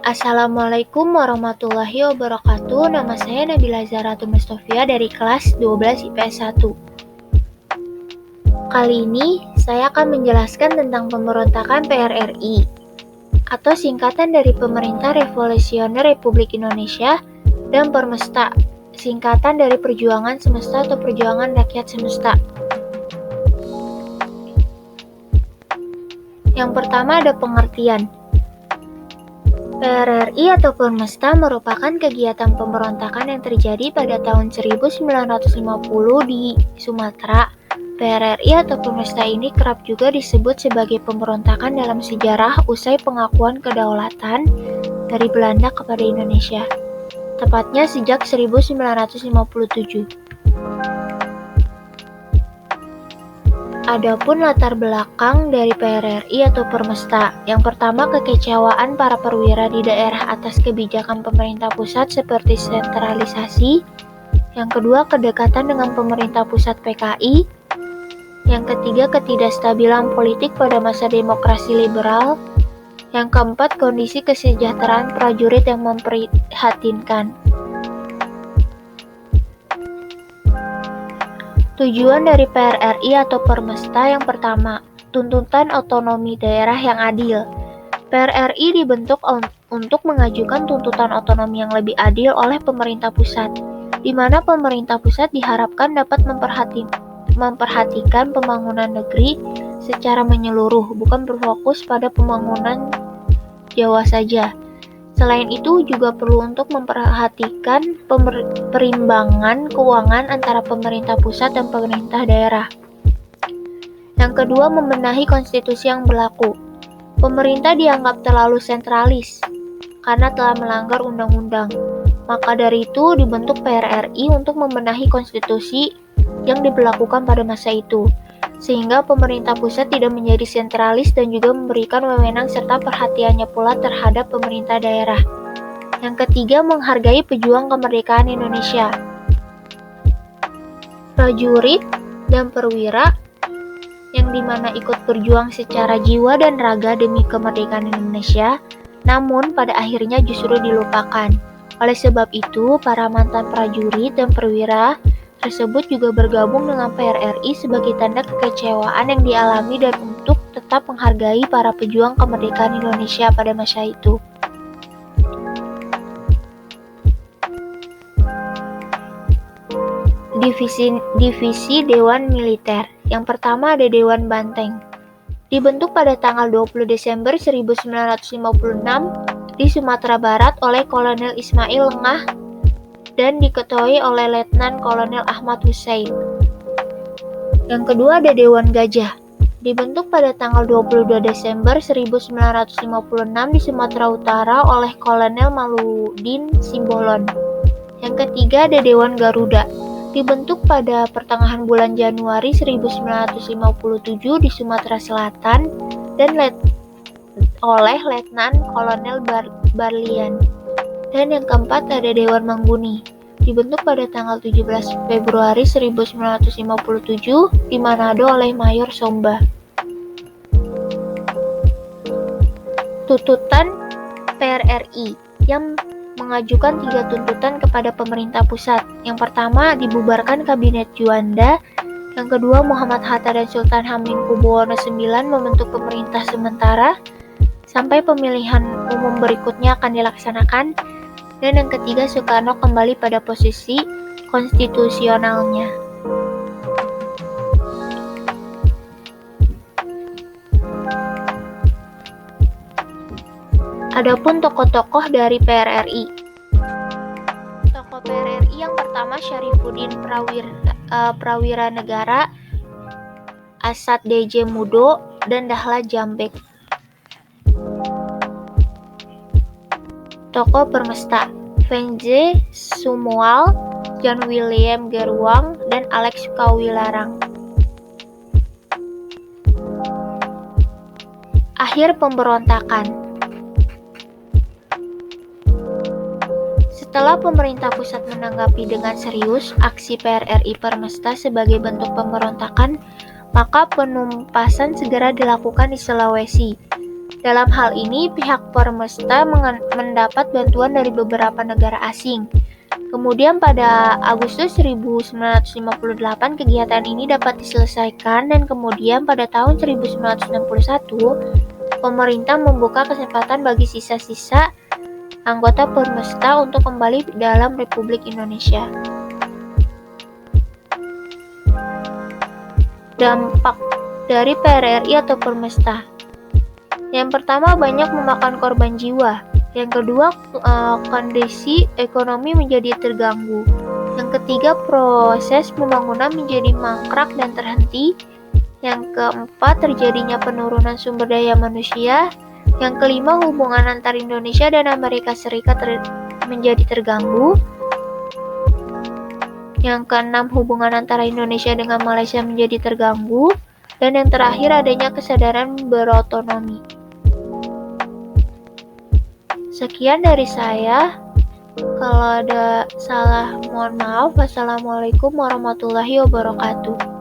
Assalamualaikum warahmatullahi wabarakatuh. Nama saya Nabila Zahratul Mustofia dari kelas 12 IPS 1. Kali ini saya akan menjelaskan tentang pemberontakan PRRI atau singkatan dari Pemerintah Revolusioner Republik Indonesia dan Permesta, singkatan dari Perjuangan Semesta atau Perjuangan Rakyat Semesta. Yang pertama ada pengertian. PRRI atau Permesta merupakan kegiatan pemberontakan yang terjadi pada tahun 1950 di Sumatera. PRRI atau Permesta ini kerap juga disebut sebagai pemberontakan dalam sejarah usai pengakuan kedaulatan dari Belanda kepada Indonesia, tepatnya sejak 1957. Adapun latar belakang dari PRRI atau Permesta, yang pertama kekecewaan para perwira di daerah atas kebijakan pemerintah pusat seperti sentralisasi, yang kedua kedekatan dengan pemerintah pusat PKI, yang ketiga ketidakstabilan politik pada masa demokrasi liberal, yang keempat kondisi kesejahteraan prajurit yang memprihatinkan. Tujuan dari PRRI atau Permesta yang pertama, tuntutan otonomi daerah yang adil. PRRI dibentuk untuk mengajukan tuntutan otonomi yang lebih adil oleh pemerintah pusat, di mana pemerintah pusat diharapkan dapat memperhatikan pembangunan negeri secara menyeluruh, bukan berfokus pada pembangunan Jawa saja. Selain itu juga perlu untuk memperhatikan perimbangan keuangan antara pemerintah pusat dan pemerintah daerah. Yang kedua, membenahi konstitusi yang berlaku. Pemerintah dianggap terlalu sentralis karena telah melanggar undang-undang. Maka dari itu dibentuk PRRI untuk membenahi konstitusi yang diberlakukan pada masa itu, sehingga pemerintah pusat tidak menjadi sentralis dan juga memberikan wewenang serta perhatiannya pula terhadap pemerintah daerah. Yang ketiga, menghargai pejuang kemerdekaan Indonesia. Prajurit dan perwira yang dimana ikut berjuang secara jiwa dan raga demi kemerdekaan Indonesia, namun pada akhirnya justru dilupakan. Oleh sebab itu, para mantan prajurit dan perwira tersebut juga bergabung dengan PRRI sebagai tanda kekecewaan yang dialami dan untuk tetap menghargai para pejuang kemerdekaan Indonesia pada masa itu. Divisi Dewan Militer. Yang pertama ada Dewan Banteng. Dibentuk pada tanggal 20 Desember 1956 di Sumatera Barat oleh Kolonel Ismail Lengah dan diketuai oleh Letnan Kolonel Ahmad Hussein. Yang kedua ada Dewan Gajah. Dibentuk pada tanggal 22 Desember 1956 di Sumatera Utara oleh Kolonel Maludin Simbolon. Yang ketiga ada Dewan Garuda. Dibentuk pada pertengahan bulan Januari 1957 di Sumatera Selatan dan oleh Letnan Kolonel Barlian. Dan yang keempat ada Dewan Mangguni. Dibentuk pada tanggal 17 Februari 1957 di Manado oleh Mayor Somba. Tuntutan PRRI yang mengajukan 3 tuntutan kepada pemerintah pusat. Yang pertama, dibubarkan Kabinet Juanda. Yang kedua, Muhammad Hatta dan Sultan Hamengkubuwono IX membentuk pemerintah sementara sampai pemilihan umum berikutnya akan dilaksanakan. Dan yang ketiga, Soekarno kembali pada posisi konstitusionalnya. Adapun tokoh-tokoh dari PRRI. Tokoh PRRI yang pertama Syarifuddin Prawira Negara, Asad DJ Mudo, dan Dahlan Jambek. Tokoh Permesta, Venje Sumual, John William Gerwang, dan Alex Kawilarang. Akhir pemberontakan. Setelah pemerintah pusat menanggapi dengan serius aksi PRRI Permesta sebagai bentuk pemberontakan, maka penumpasan segera dilakukan di Sulawesi. Dalam hal ini, pihak Permesta mendapat bantuan dari beberapa negara asing. Kemudian pada Agustus 1958 kegiatan ini dapat diselesaikan dan kemudian pada tahun 1961 pemerintah membuka kesempatan bagi sisa-sisa anggota Permesta untuk kembali dalam Republik Indonesia. Dampak dari PRRI atau Permesta. Yang pertama, banyak memakan korban jiwa. Yang kedua, kondisi ekonomi menjadi terganggu. Yang ketiga, proses pembangunan menjadi mangkrak dan terhenti. Yang keempat, terjadinya penurunan sumber daya manusia. Yang kelima, hubungan antar Indonesia dan Amerika Serikat menjadi terganggu. Yang keenam, hubungan antara Indonesia dengan Malaysia menjadi terganggu. Dan yang terakhir, adanya kesadaran berotonomi. Sekian dari saya. Kalau ada salah, mohon maaf. Wassalamualaikum warahmatullahi wabarakatuh.